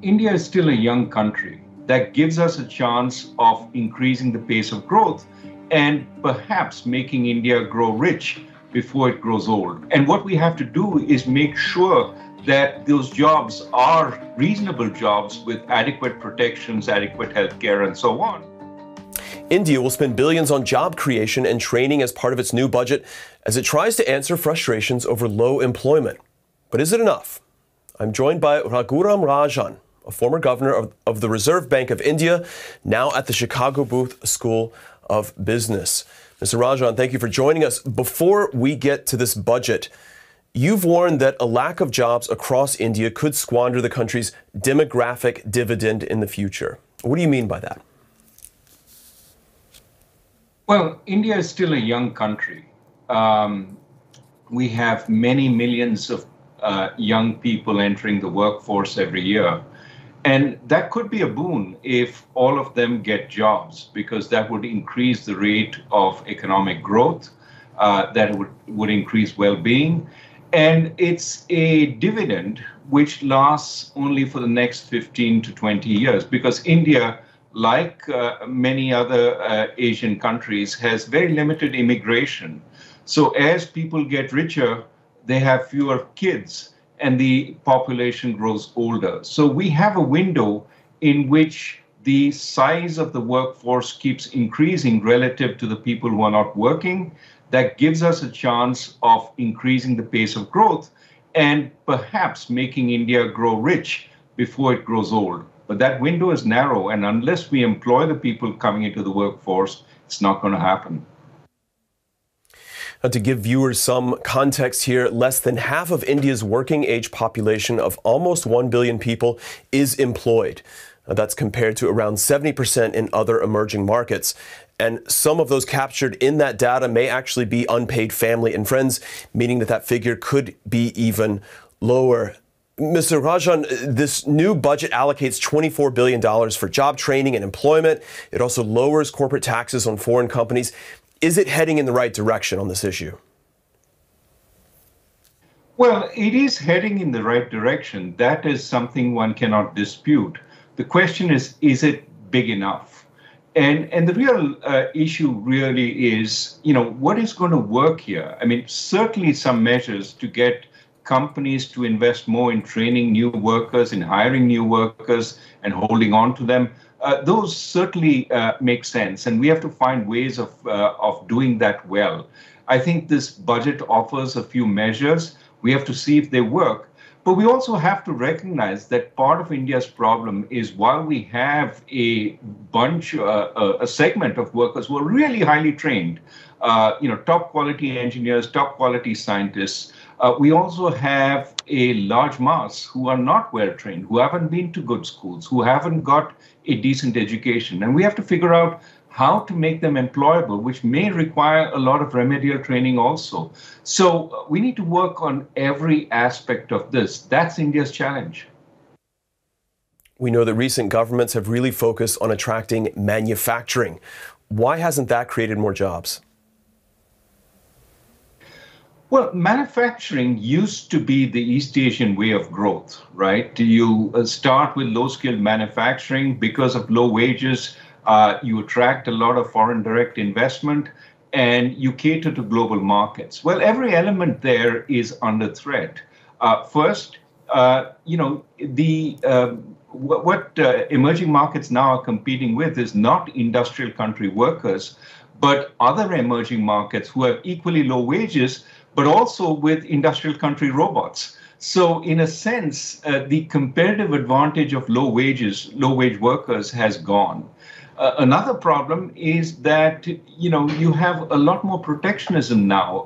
India is still a young country. That gives us a chance of increasing the pace of growth and perhaps making India grow rich before it grows old. And what we have to do is make sure that those jobs are reasonable jobs with adequate protections, adequate health care, and so on. India will spend billions on job creation and training as part of its new budget as it tries to answer frustrations over low employment. But is it enough? I'm joined by Raghuram Rajan, a former governor of the Reserve Bank of India, now at the Chicago Booth School of Business. Mr. Rajan, thank you for joining us. Before we get to this budget, you've warned that a lack of jobs across India could squander the country's demographic dividend in the future. What do you mean by that? Well, India is still a young country. We have many millions of young people entering the workforce every year. And that could be a boon if all of them get jobs, because that would increase the rate of economic growth, that would increase well-being. And it's a dividend which lasts only for the next 15 to 20 years, because India, like many other Asian countries, has very limited immigration. So as people get richer, they have fewer kids and the population grows older. So we have a window in which the size of the workforce keeps increasing relative to the people who are not working. That gives us a chance of increasing the pace of growth and perhaps making India grow rich before it grows old. But that window is narrow, and unless we employ the people coming into the workforce, it's not going to happen. Now, to give viewers some context here, less than half of India's working age population of almost 1 billion people is employed. That's compared to around 70% in other emerging markets. And some of those captured in that data may actually be unpaid family and friends, meaning that that figure could be even lower. Mr. Rajan, this new budget allocates $24 billion for job training and employment. It also lowers corporate taxes on foreign companies. Is it heading in the right direction on this issue? Well, it is heading in the right direction. That is something one cannot dispute. The question is it big enough? And the real issue really is, what is going to work here? I mean, certainly some measures to get companies to invest more in training new workers, in hiring new workers and holding on to them. Those certainly make sense, and we have to find ways of doing that well. I think this budget offers a few measures. We have to see if they work. But we also have to recognize that part of India's problem is while we have a segment of workers who are really highly trained, top quality engineers, top quality scientists, we also have a large mass who are not well trained, who haven't been to good schools, who haven't got a decent education. And we have to figure out how to make them employable, which may require a lot of remedial training also. So we need to work on every aspect of this. That's India's challenge. We know that recent governments have really focused on attracting manufacturing. Why hasn't that created more jobs? Well, manufacturing used to be the East Asian way of growth, right? You start with low-skilled manufacturing because of low wages. You attract a lot of foreign direct investment, and you cater to global markets. Well, every element there is under threat. First, what emerging markets now are competing with is not industrial country workers, but other emerging markets who have equally low wages, but also with industrial country robots. So in a sense, the competitive advantage of low-wage workers has gone. Another problem is that, you have a lot more protectionism now.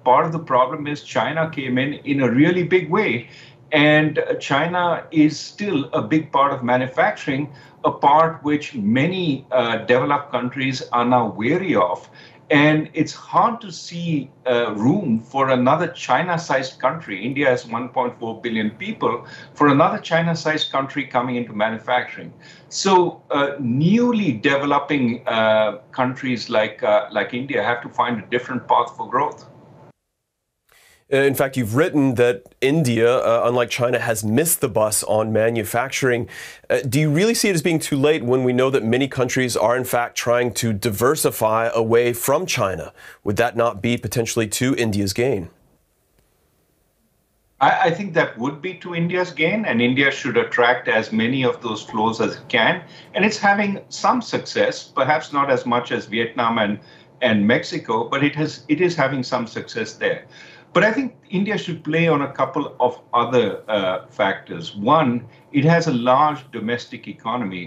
Part of the problem is China came in a really big way, and China is still a big part of manufacturing, a part which many developed countries are now wary of. And it's hard to see room for another China-sized country. India has 1.4 billion people, for another China-sized country coming into manufacturing. So newly developing countries like India have to find a different path for growth. In fact, you've written that India, unlike China, has missed the bus on manufacturing. Do you really see it as being too late when we know that many countries are, in fact, trying to diversify away from China? Would that not be potentially to India's gain? I think that would be to India's gain, and India should attract as many of those flows as it can. And it's having some success, perhaps not as much as Vietnam and Mexico, but it is having some success there. But I think India should play on a couple of other factors. One, it has a large domestic economy.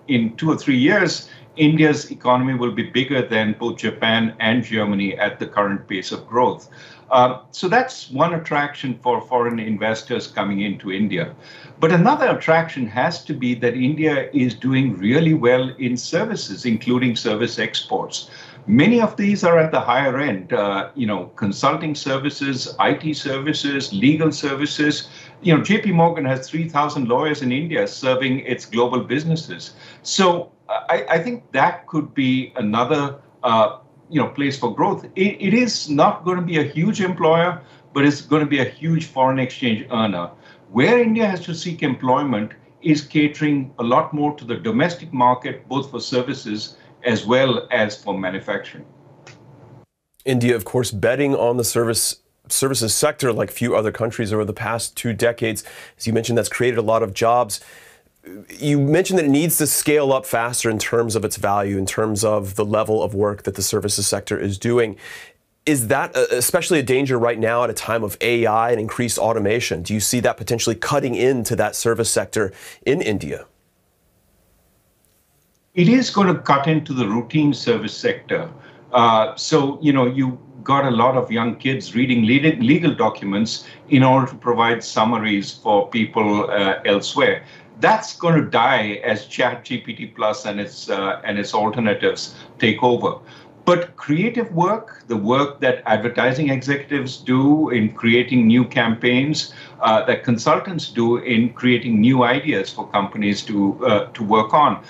In 2 or 3 years, India's economy will be bigger than both Japan and Germany at the current pace of growth. So that's one attraction for foreign investors coming into India. But another attraction has to be that India is doing really well in services, including service exports. Many of these are at the higher end, consulting services, IT services, legal services. JP Morgan has 3,000 lawyers in India serving its global businesses. So I think that could be another place for growth. It is not going to be a huge employer, but it's going to be a huge foreign exchange earner. Where India has to seek employment is catering a lot more to the domestic market, both for services as well as for manufacturing. India, of course, betting on the services sector like few other countries over the past 2 decades. As you mentioned, that's created a lot of jobs. You mentioned that it needs to scale up faster in terms of its value, in terms of the level of work that the services sector is doing. Is that especially a danger right now at a time of AI and increased automation? Do you see that potentially cutting into that service sector in India? It is going to cut into the routine service sector. You got a lot of young kids reading legal documents in order to provide summaries for people elsewhere. That's going to die as ChatGPT Plus and its alternatives take over. But creative work, the work that advertising executives do in creating new campaigns, that consultants do in creating new ideas for companies to work on,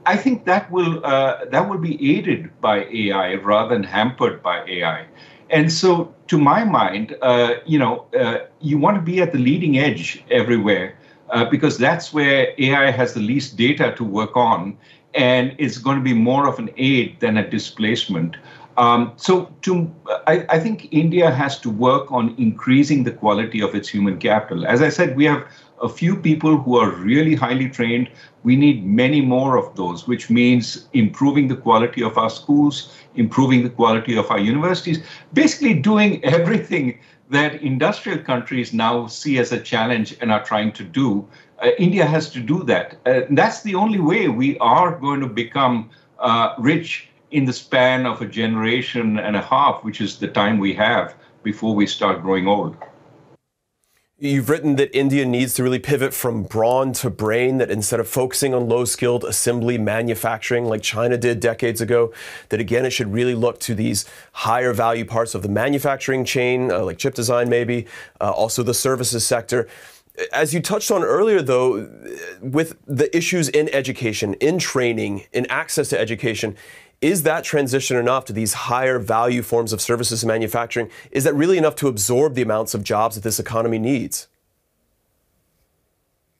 I think that will be aided by AI rather than hampered by AI. And so, to my mind, you want to be at the leading edge everywhere. Because that's where AI has the least data to work on, and it's going to be more of an aid than a displacement. I think India has to work on increasing the quality of its human capital. As I said, we have a few people who are really highly trained. We need many more of those, which means improving the quality of our schools, improving the quality of our universities, basically doing everything that industrial countries now see as a challenge and are trying to do. India has to do that. That's the only way we are going to become rich in the span of a generation and a half, which is the time we have before we start growing old. You've written that India needs to really pivot from brawn to brain, that instead of focusing on low-skilled assembly manufacturing like China did decades ago, that again, it should really look to these higher value parts of the manufacturing chain, like chip design maybe, also the services sector. As you touched on earlier, though, with the issues in education, in training, in access to education, is that transition enough to these higher value forms of services and manufacturing? Is that really enough to absorb the amounts of jobs that this economy needs?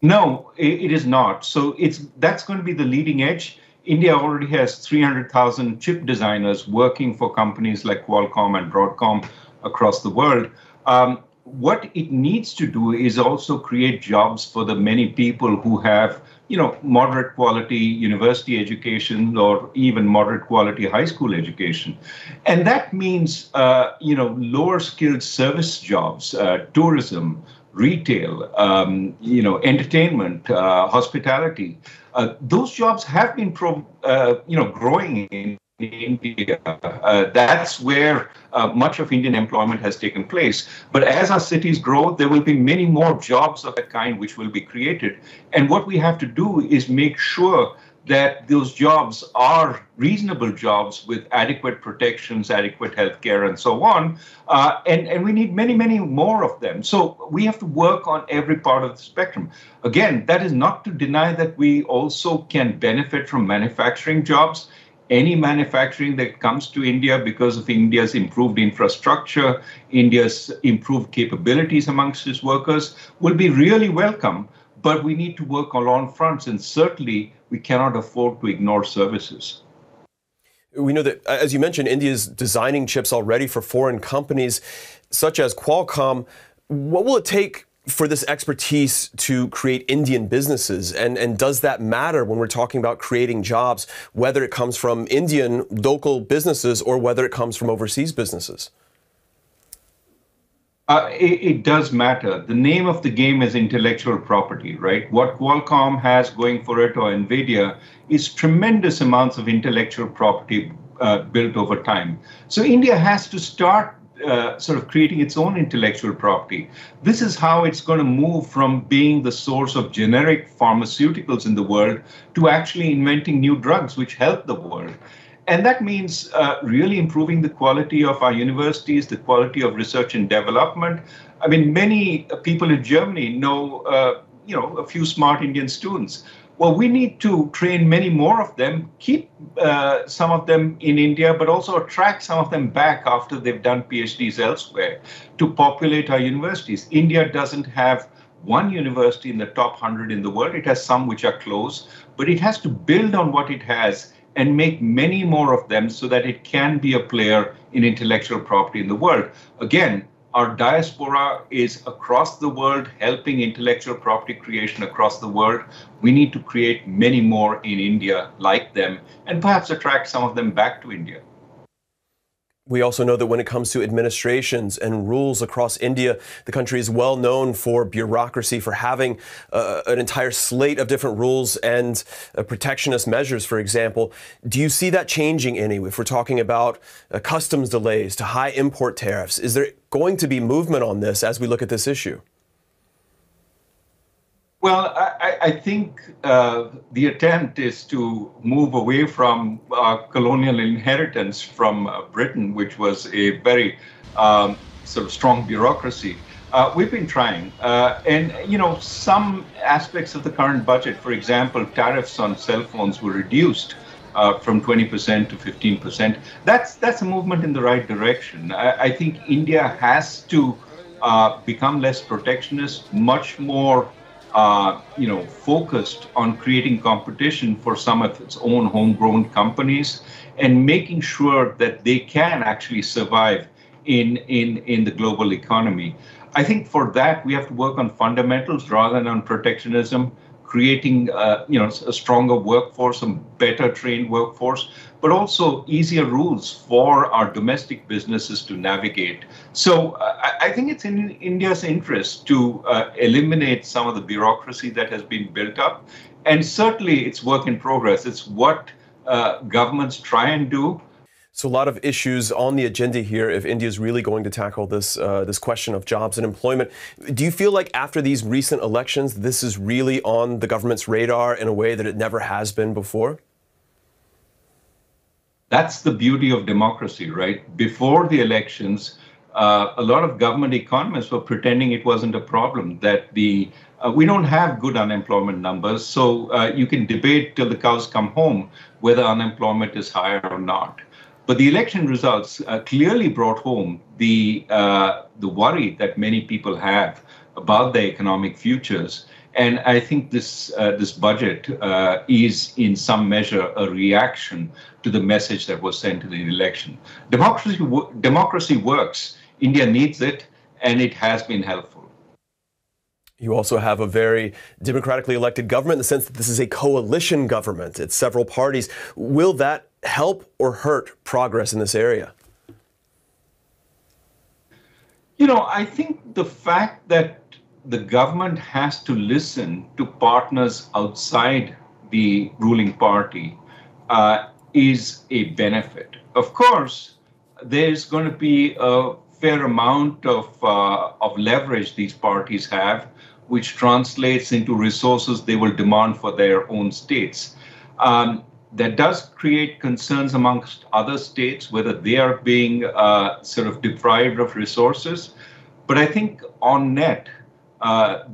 No, it is not. So that's going to be the leading edge. India already has 300,000 chip designers working for companies like Qualcomm and Broadcom across the world. What it needs to do is also create jobs for the many people who have moderate quality university education or even moderate quality high school education. And that means, lower skilled service jobs, tourism, retail, entertainment, hospitality. Those jobs have been, growing in India. That's where much of Indian employment has taken place. But as our cities grow, there will be many more jobs of that kind which will be created. And what we have to do is make sure that those jobs are reasonable jobs with adequate protections, adequate health care, and so on. And we need many, many more of them. So we have to work on every part of the spectrum. Again, that is not to deny that we also can benefit from manufacturing jobs. any manufacturing that comes to India because of India's improved infrastructure, India's improved capabilities amongst its workers will be really welcome. But we need to work on all fronts, and certainly we cannot afford to ignore services. We know that, as you mentioned, India is designing chips already for foreign companies such as Qualcomm. What will it take for this expertise to create Indian businesses? And does that matter when we're talking about creating jobs, whether it comes from Indian local businesses or whether it comes from overseas businesses? It does matter. The name of the game is intellectual property, right? What Qualcomm has going for it, or NVIDIA, is tremendous amounts of intellectual property built over time. So India has to start sort of creating its own intellectual property. This is how it's going to move from being the source of generic pharmaceuticals in the world to actually inventing new drugs which help the world. And that means really improving the quality of our universities, the quality of research and development. I mean, many people in Germany know, a few smart Indian students. Well, we need to train many more of them, keep some of them in India, but also attract some of them back after they've done PhDs elsewhere to populate our universities. India doesn't have one university in the top 100 in the world. It has some which are close, but it has to build on what it has and make many more of them so that it can be a player in intellectual property in the world. Again, our diaspora is across the world, helping intellectual property creation across the world. We need to create many more in India like them, and perhaps attract some of them back to India. We also know that when it comes to administrations and rules across India, the country is well known for bureaucracy, for having an entire slate of different rules and protectionist measures, for example. Do you see that changing any? If we're talking about customs delays to high import tariffs, is there going to be movement on this as we look at this issue? Well, I think the attempt is to move away from colonial inheritance from Britain, which was a very sort of strong bureaucracy. We've been trying. And, some aspects of the current budget, for example, tariffs on cell phones were reduced from 20% to 15%. That's a movement in the right direction. I think India has to become less protectionist, much more focused on creating competition for some of its own homegrown companies and making sure that they can actually survive in the global economy. I think for that, we have to work on fundamentals rather than on protectionism, creating a stronger workforce, a better trained workforce, but also easier rules for our domestic businesses to navigate. So I think it's in India's interest to eliminate some of the bureaucracy that has been built up. And certainly it's work in progress. It's what governments try and do. So a lot of issues on the agenda here if India is really going to tackle this question of jobs and employment. Do you feel like after these recent elections, this is really on the government's radar in a way that it never has been before? That's the beauty of democracy, right? Before the elections, a lot of government economists were pretending it wasn't a problem, that we don't have good unemployment numbers, so you can debate till the cows come home whether unemployment is higher or not. But the election results clearly brought home the worry that many people have about their economic futures. And I think this budget is in some measure a reaction to the message that was sent in the election. Democracy works. India needs it, and it has been helpful. You also have a very democratically elected government in the sense that this is a coalition government. It's several parties. Will that help or hurt progress in this area? I think the fact that the government has to listen to partners outside the ruling party is a benefit. Of course, there's going to be a fair amount of leverage these parties have, which translates into resources they will demand for their own states. That does create concerns amongst other states, whether they are being sort of deprived of resources. But I think on net,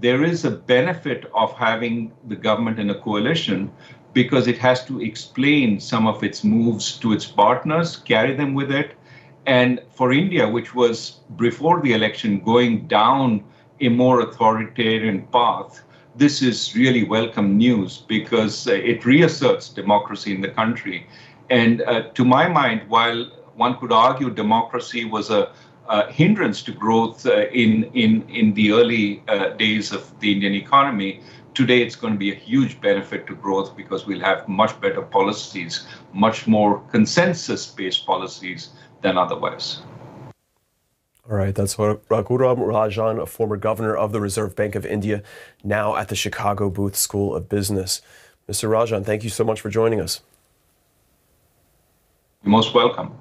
there is a benefit of having the government in a coalition because it has to explain some of its moves to its partners, carry them with it. And for India, which was before the election going down a more authoritarian path, this is really welcome news because it reasserts democracy in the country. And to my mind, while one could argue democracy was a hindrance to growth in the early days of the Indian economy, today it's going to be a huge benefit to growth because we'll have much better policies, much more consensus-based policies than otherwise. All right, that's Raghuram Rajan, a former governor of the Reserve Bank of India, now at the Chicago Booth School of Business. Mr. Rajan, thank you so much for joining us. You're most welcome.